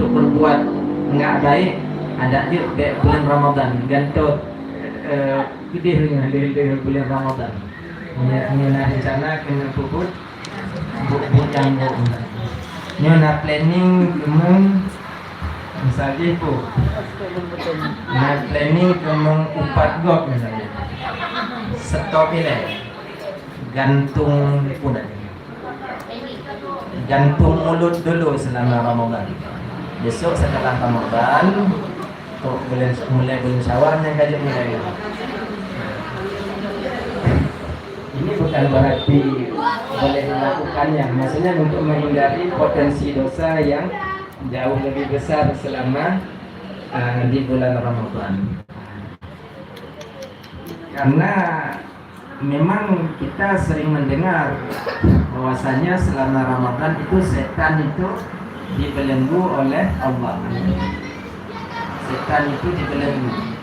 untuk berbuat nggak baik, ada dia kayak bulan Ramadan gantot gede dengan dia bulan Ramadan. Ini rencana kena puput yang ini nak planning kemung misalnya itu nak planning kemung upat gok misalnya stop ini gantung pun gantung mulut dulu selama Ramadan. Besok setelah Ramadan untuk mulai bulan Syawal yang kaji mulai. Ini bukan berarti boleh melakukannya, maksudnya untuk menghindari potensi dosa yang jauh lebih besar selama di bulan Ramadan. Karena memang kita sering mendengar bahwasanya selama Ramadan itu setan itu dibelenggu oleh Allah. Setan itu dibelenggu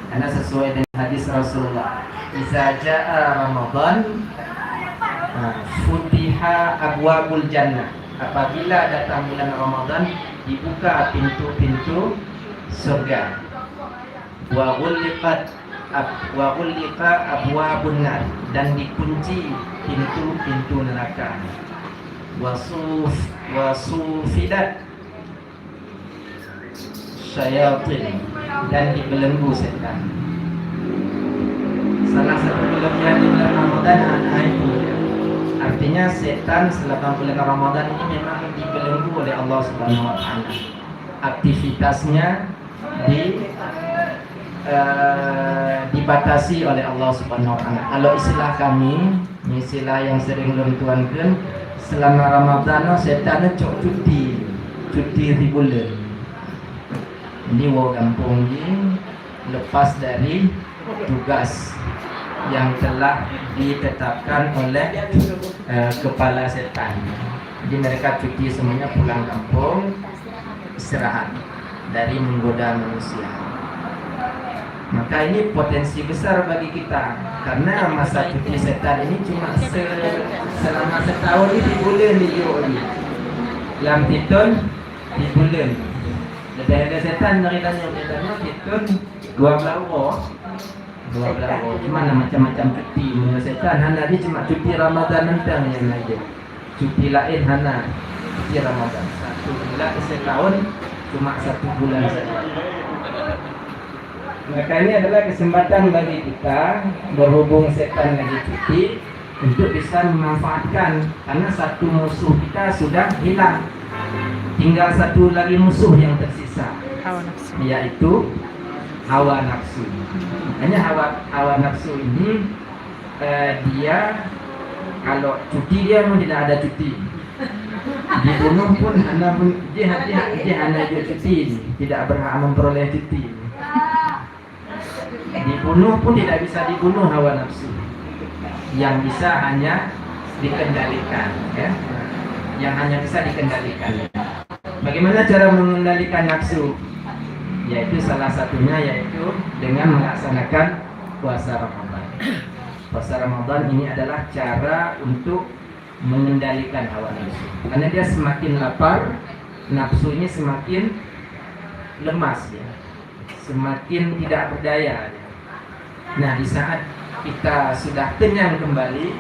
karena sesuai dengan hadis Rasulullah, "Idza jaa Ramadan futiha abwabul jannah." Apabila datang bulan Ramadan, dibuka pintu-pintu surga. Wa ghulliqat abwabun nar, dan dikunci pintu-pintu neraka. Wasufidat syayatin, dan dibelenggu setan. Salah satu filmnya di bulan Ramadan itu ya. Artinya setan selama bulan Ramadan ini memang dibelenggu oleh Allah Subhanahu wa taala. Aktivitasnya dibatasi oleh Allah Subhanahu wa taala. Kalau istilah kami, istilah yang sering tuankan, selama Ramadan setan cuti bulan. Ini wo kampung ini lepas dari tugas yang telah ditetapkan oleh kepala setan. Jadi mereka cuti semuanya, pulang kampung, istirahat dari menggoda manusia. Maka ini potensi besar bagi kita, karena masa cuti setan ini cuma selama setahun di bulan ini. Lam titon di bulan. Ada setan dari tanya titon 12 gimana macam-macam cuti. Menurut setan hana dia cuma cuti Ramadan nentang yang aja. Cuti lain hana cuti Ramadan. Satu bulan setahun cuma 1 bulan saja. Maka ini adalah kesempatan bagi kita, berhubung setan lagi cuti, untuk bisa memanfaatkan, karena satu musuh kita sudah hilang. Tinggal satu lagi musuh yang tersisa, yaitu hawa nafsu. Makanya hawa nafsu ini dia kalau cuti dia pun tidak ada cuti. Dibunuh pun dia hanya cuti, tidak berhak memperoleh cuti. Dibunuh pun tidak bisa dibunuh hawa nafsu. Yang bisa hanya dikendalikan, ya. Yang hanya bisa dikendalikan. Bagaimana cara mengendalikan nafsu? Yaitu salah satunya yaitu dengan melaksanakan puasa Ramadan. Puasa Ramadan ini adalah cara untuk mengendalikan hawa nafsu. Karena dia semakin lapar, nafsunya semakin lemas, ya. Semakin tidak berdaya. Nah, di saat kita sudah kenyang kembali,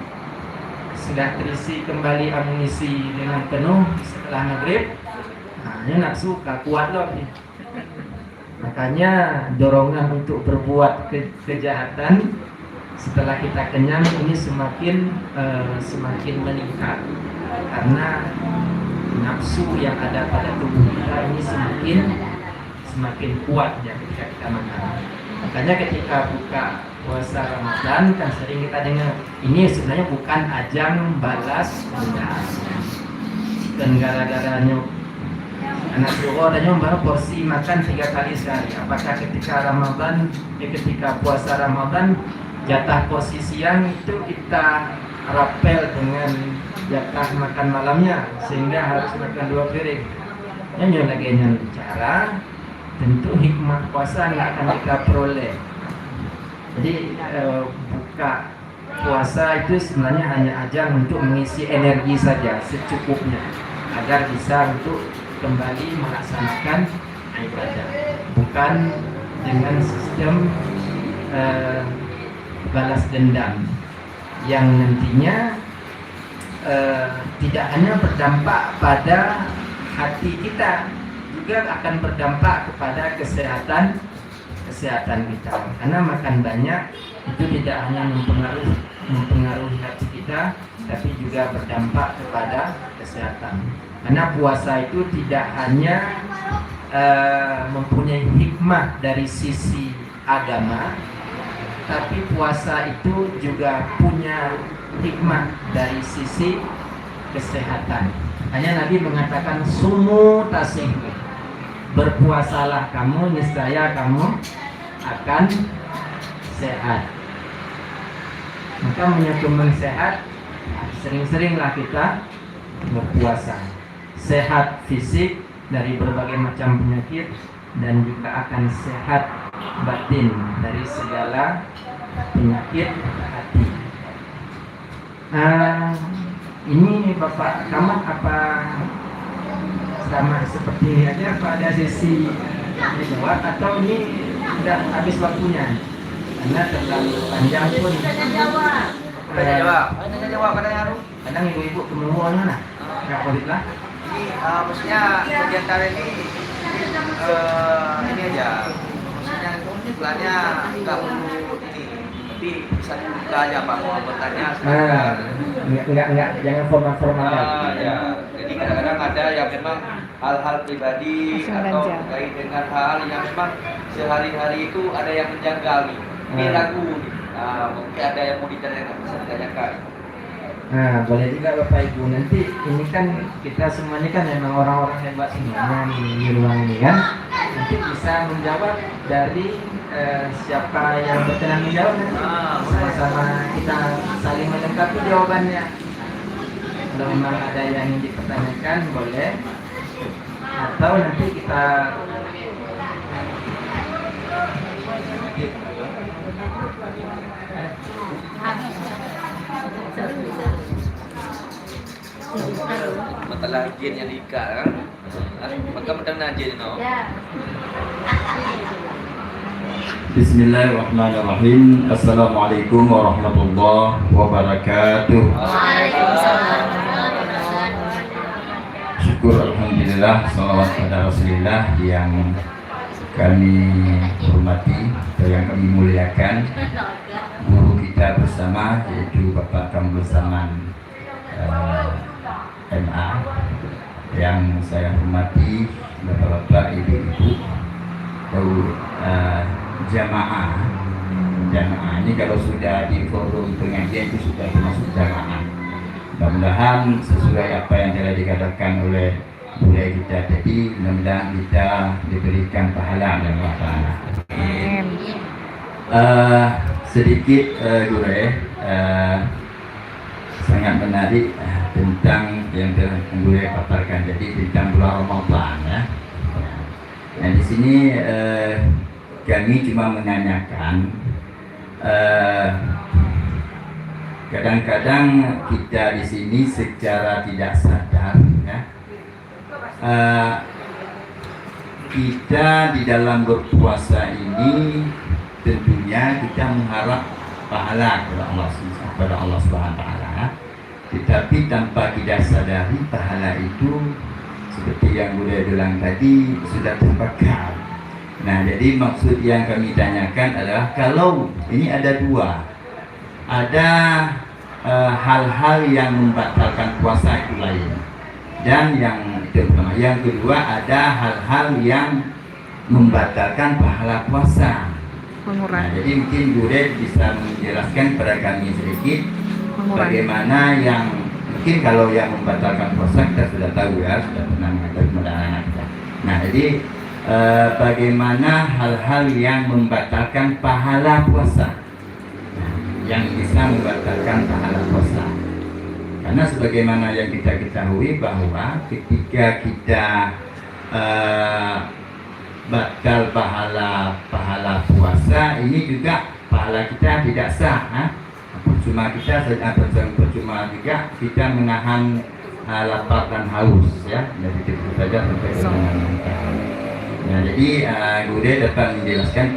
sudah terisi kembali amunisi dengan penuh setelah maghrib, ini nafsu kuat loh. Makanya dorongan untuk berbuat kejahatan setelah kita kenyang ini semakin meningkat, karena nafsu yang ada pada tubuh kita ini semakin kuat ya ketika kita makan. Makanya ketika buka puasa Ramadan kan sering kita dengar, ini sebenarnya bukan ajang balas dendam. Dan gara-garanya anak suruh adanya baru porsi makan 3 kali sehari. Apakah ketika Ramadan, ketika puasa Ramadan, jatah porsi siang itu kita rapel dengan jatah makan malamnya, sehingga harus makan 2 piring. Yang lagi bicara, tentu hikmah puasa nggak akan kita peroleh. Jadi buka puasa itu sebenarnya hanya ajang untuk mengisi energi saja secukupnya, agar bisa untuk kembali melaksanakan ibadah, bukan dengan sistem balas dendam yang nantinya tidak hanya berdampak pada hati kita, juga akan berdampak kepada kesehatan kita. Karena makan banyak itu tidak hanya mempengaruhi hati kita, tapi juga berdampak kepada kesehatan. Karena puasa itu tidak hanya mempunyai hikmah dari sisi agama, tapi puasa itu juga punya hikmah dari sisi kesehatan. Hanya Nabi mengatakan sumu tasihu, berpuasalah kamu, niscaya kamu akan sehat. Maka menyebabkan sehat, sering-seringlah kita berpuasa. Sehat fisik dari berbagai macam penyakit, dan juga akan sehat batin dari segala penyakit hati. Ini Bapak Kamat apa sama seperti ini aja, apa ada sesi jawab atau ini sudah habis waktunya? Karena terlalu panjang pun. Tanya jawab kadang ibu-ibu kemudian mana? Nggak boleh lah. Ini maksudnya kegiatan ini aja, maksudnya bulannya nggak perlu ini, tapi bisa dibuka aja Pak, mau bertanya. Enggak, jangan formal-formal. Ya, jadi kadang-kadang ada yang memang hal-hal pribadi atau terkait dengan hal yang memang sehari-hari itu ada yang menjanggal nih, ini ragu nih. Mungkin ada yang mau ditanyakan, bisa ditanyakan. Nah, boleh juga Bapak Ibu. Nanti ini kan kita semuanya kan memang orang-orang hebat semuanya di ruang ini kan. Nanti bisa menjawab dari siapa yang berkenan menjawab nanti. Sama-sama kita saling melengkapi jawabannya. Kalau memang ada yang ingin dipertanyakan boleh. Atau nanti kita masalah jin yang diikat kan? Maka mendengar jin no. Bismillahirrahmanirrahim. Assalamualaikum warahmatullahi wabarakatuh. Syukur alhamdulillah, salawat pada Rasulullah yang kami hormati atau yang kami muliakan, guru kita bersama yaitu Bapak Kamrul Zaman MA, yang saya hormati bapak-bapak, ibu-ibu, jamaah ini kalau sudah di forum pengajian itu sudah termasuk jamaah. Mudah-mudahan sesuai apa yang telah dikatakan oleh budaya kita tadi, mudah-mudahan kita diberikan pahala dan Allah. Sedikit gurih sangat menarik tentang yang telah gurih paparkan tadi tentang bulan Ramadan ya. Nah di sini kami cuma menanyakan, kadang-kadang kita di sini secara tidak sadar ya, kita di dalam berpuasa ini tentunya kita mengharap pahala kepada Allah Subhanahu wa taala, tetapi tanpa kita sadari pahala itu seperti yang boleh bilang tadi sudah terbakar. Nah, jadi maksud yang kami tanyakan adalah kalau ini ada dua, ada hal-hal yang membatalkan puasa itu lain, dan yang pertama, yang kedua ada hal-hal yang membatalkan pahala puasa. Nah, jadi mungkin Bude bisa menjelaskan pada kami sedikit bagaimana yang mungkin kalau yang membatalkan puasa kita sudah tahu ya, sudah pernah mengetahui kepada anak kita. Nah, jadi bagaimana hal-hal yang membatalkan pahala puasa, yang bisa membatalkan pahala puasa. Karena sebagaimana yang kita ketahui bahwa ketika kita batal pahala puasa, ini juga pahala kita tidak sah. Percuma juga kita menahan lapar dan haus ya. Jadi itu saja sampai dengan nah, jadi Bude dapat menjelaskan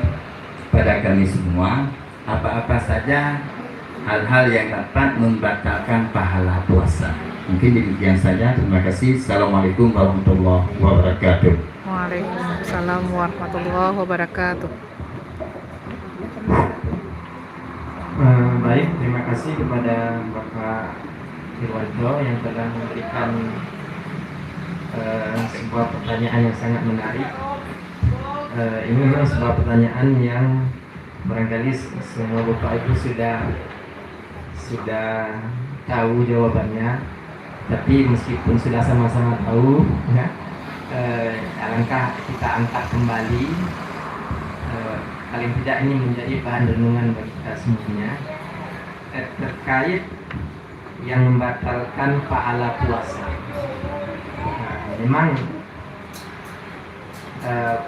pada kami semua apa-apa saja hal-hal yang dapat membatalkan pahala puasa. Mungkin demikian saja. Terima kasih. Assalamualaikum warahmatullahi wabarakatuh. Waalaikumsalam warahmatullahi wabarakatuh. Baik, terima kasih kepada Bapak Irwanto yang telah memberikan sebuah pertanyaan yang sangat menarik. Ini memang sebuah pertanyaan yang barangkali semua Bapak Ibu sudah tahu jawabannya, tapi meskipun sudah sama-sama tahu, ya, alangkah kita angkat kembali. Paling tidak ini menjadi bahan renungan bagi kita semuanya terkait yang membatalkan pahala puasa. Memang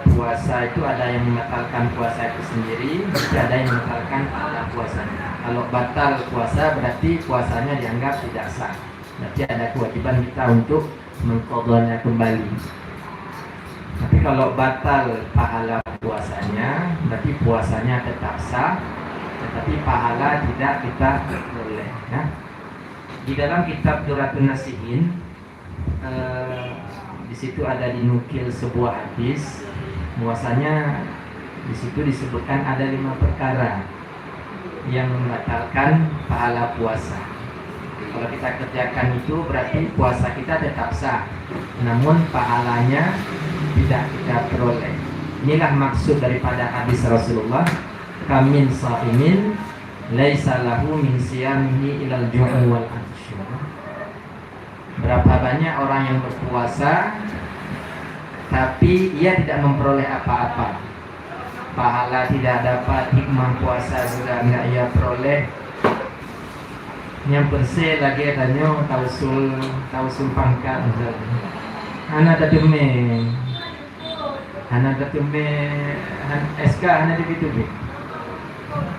puasa itu ada yang membatalkan puasa itu sendiri, ada yang membatalkan pahala puasanya. Kalau batal puasa berarti puasanya dianggap tidak sah. Berarti ada kewajiban kita untuk mengqadhanya kembali. Tapi kalau batal pahala puasanya, berarti puasanya tetap sah, tetapi pahala tidak kita peroleh. Ya. Di dalam kitab Duratun Nasihin, di situ ada dinukil sebuah hadis, bahwasanya di situ disebutkan ada 5 perkara yang membatalkan pahala puasa. Kalau kita kerjakan itu berarti puasa kita tetap sah, namun pahalanya tidak kita peroleh. Inilah maksud daripada hadis Rasulullah, kamin sa'imin laisa lahu min siyamihi ilal ju'u wal atsy. Berapa banyak orang yang berpuasa tapi ia tidak memperoleh apa-apa. Pahala tidak dapat, hikmah puasa juga tidak ia peroleh. Yang bersih lagi adanya tausul pangkat. Anak tatume SK anak begitu.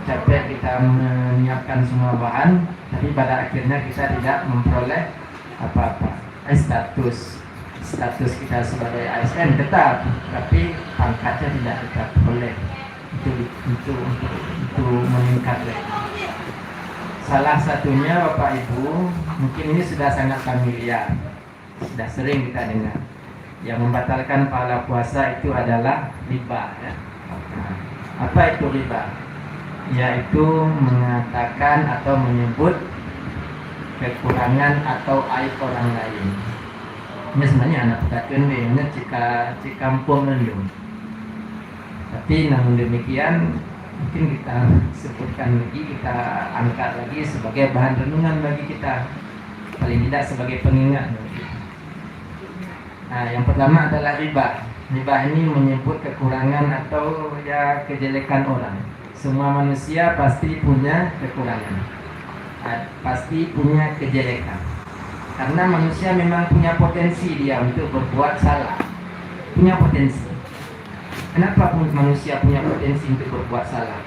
Capek kita menyiapkan semua bahan, tapi pada akhirnya kita tidak memperoleh apa-apa. Status kita sebagai ASN tetap, tapi pangkatnya tidak kita peroleh. Itu meningkat lagi. Salah satunya Bapak Ibu, mungkin ini sudah sangat familiar, sudah sering kita dengar. Yang membatalkan pahala puasa itu adalah riba. Ya. Apa itu riba? Yaitu mengatakan atau menyebut kekurangan atau aib orang lain. Ini sebenarnya anak katakan ini cikampung dulu. Tapi namun demikian mungkin kita sebutkan lagi, kita angkat lagi sebagai bahan renungan bagi kita, paling tidak sebagai pengingat. Nah, yang pertama adalah riba. Riba ini menyebut kekurangan atau ya kejelekan orang. Semua manusia pasti punya kekurangan, pasti punya kejelekan. Karena manusia memang punya potensi dia untuk berbuat salah, punya potensi. Kenapa manusia punya potensi untuk berbuat salah?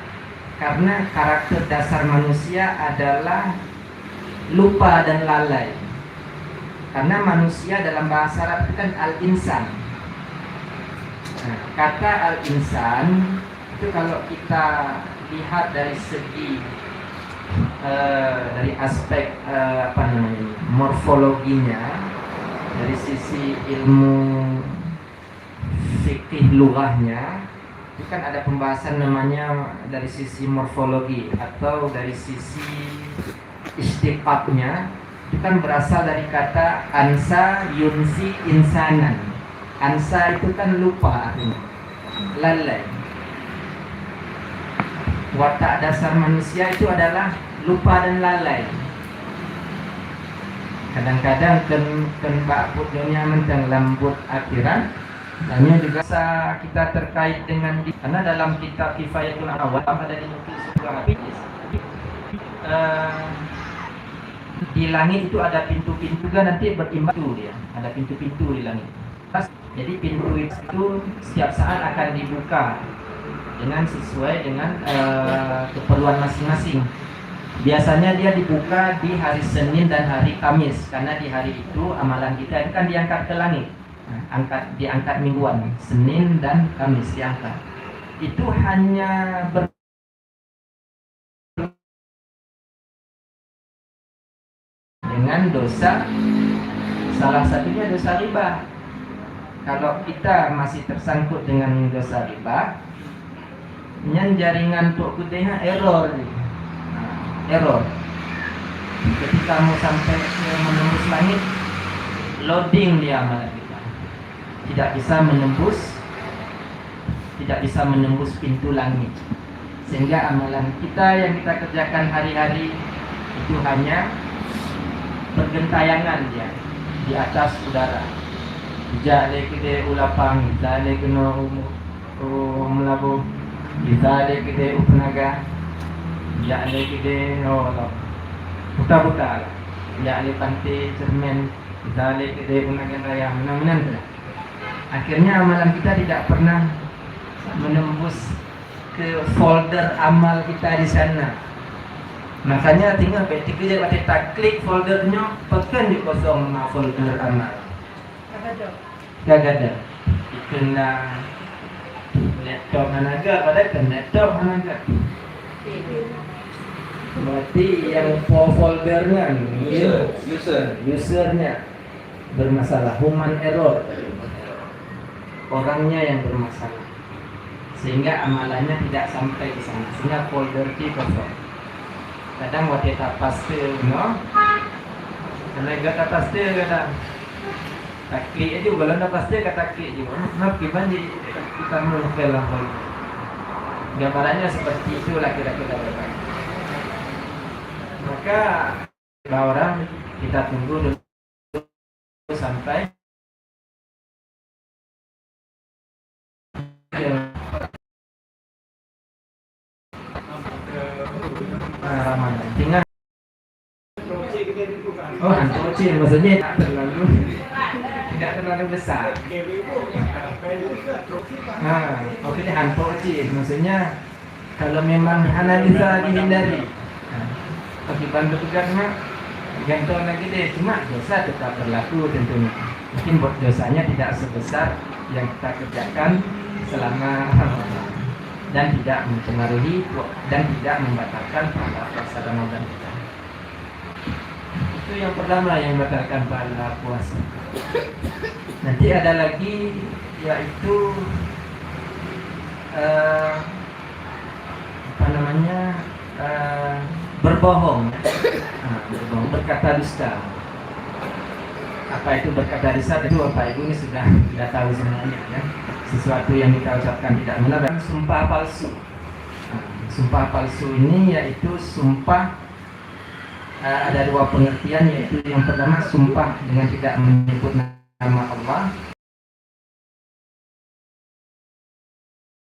Karena karakter dasar manusia adalah lupa dan lalai. Karena manusia dalam bahasa Arab itu kan al-insan. Nah, kata al-insan itu kalau kita lihat dari segi dari aspek morfologinya, dari sisi ilmu fikih lughahnya, itu kan ada pembahasan namanya dari sisi morfologi atau dari sisi istiqaqnya. Itu kan berasal dari kata ansa yunsi insanan. Ansa itu kan lupa artinya, lalai. Watak dasar manusia itu adalah lupa dan lalai. Kadang-kadang bak dunia mentang lambut akhirat. Dan ini juga kita terkait dengan karena dalam kitab Kifayatul Awam ada dinukil sebuah hadis. Di langit itu ada pintu-pintu juga nanti berimbang dia. Ada pintu-pintu di langit. Jadi pintu itu setiap saat akan dibuka dengan sesuai dengan keperluan masing-masing. Biasanya dia dibuka di hari Senin dan hari Kamis, karena di hari itu amalan kita kan diangkat ke langit. Nah, diangkat mingguan, Senin dan Kamis diangkat. Itu hanya dengan dosa, salah satunya dosa riba. Kalau kita masih tersangkut dengan dosa riba, jaringan tok kudenya error. Error. Ketika mau sampai menembus langit, loading dia amalan kita. Tidak bisa menembus pintu langit. Sehingga amalan kita yang kita kerjakan hari-hari itu hanya bergentayangan dia di atas udara. Jale kide ulapang, jale kena melabu, jale kide upnaga, jale kide buta-buta, jale pantai cermin, jale kide unagan raya, menang-menang. Akhirnya amalan kita tidak pernah menembus ke folder amal kita di sana. Makanya tinggal ketika dia baca klik foldernya, pekan di kosong folder amal. Gak ada. Kena laptop managa, pada kan laptop managa. Berarti yang foldernya, usernya bermasalah, human error. Orangnya yang bermasalah, sehingga amalannya tidak sampai ke sana, sehingga folder di kosong. Kadang waktu tak pasti, no? Kalau gak pasti kadang takli aja, kalau tak pasti kata takli juga. Nah, gimana kita menukar lah. Gambarannya seperti itulah kira-kira. Maka orang kita tunggu dulu sampai Ramadan. Tinggal kecil, maksudnya tidak terlalu besar. Oke, hantu kecil, maksudnya kalau memang analisa dihindari. Akibat petugasnya gantung lagi deh, cuma dosa tetap berlaku tentunya. Mungkin dosanya tidak sebesar yang kita kerjakan selama dan tidak mempengaruhi dan tidak membatalkan puasa Ramadan kita. Itu yang pertama yang membatalkan pahala puasa. Nanti ada lagi yaitu berbohong, berkata dusta. Apa itu berkata dusta? Itu Bapak Ibu ini sudah tahu semuanya, ya. Sesuatu yang kita ucapkan tidak benar, dan sumpah palsu. Sumpah palsu ini yaitu sumpah, ada dua pengertian, yaitu yang pertama sumpah dengan tidak menyebut nama Allah,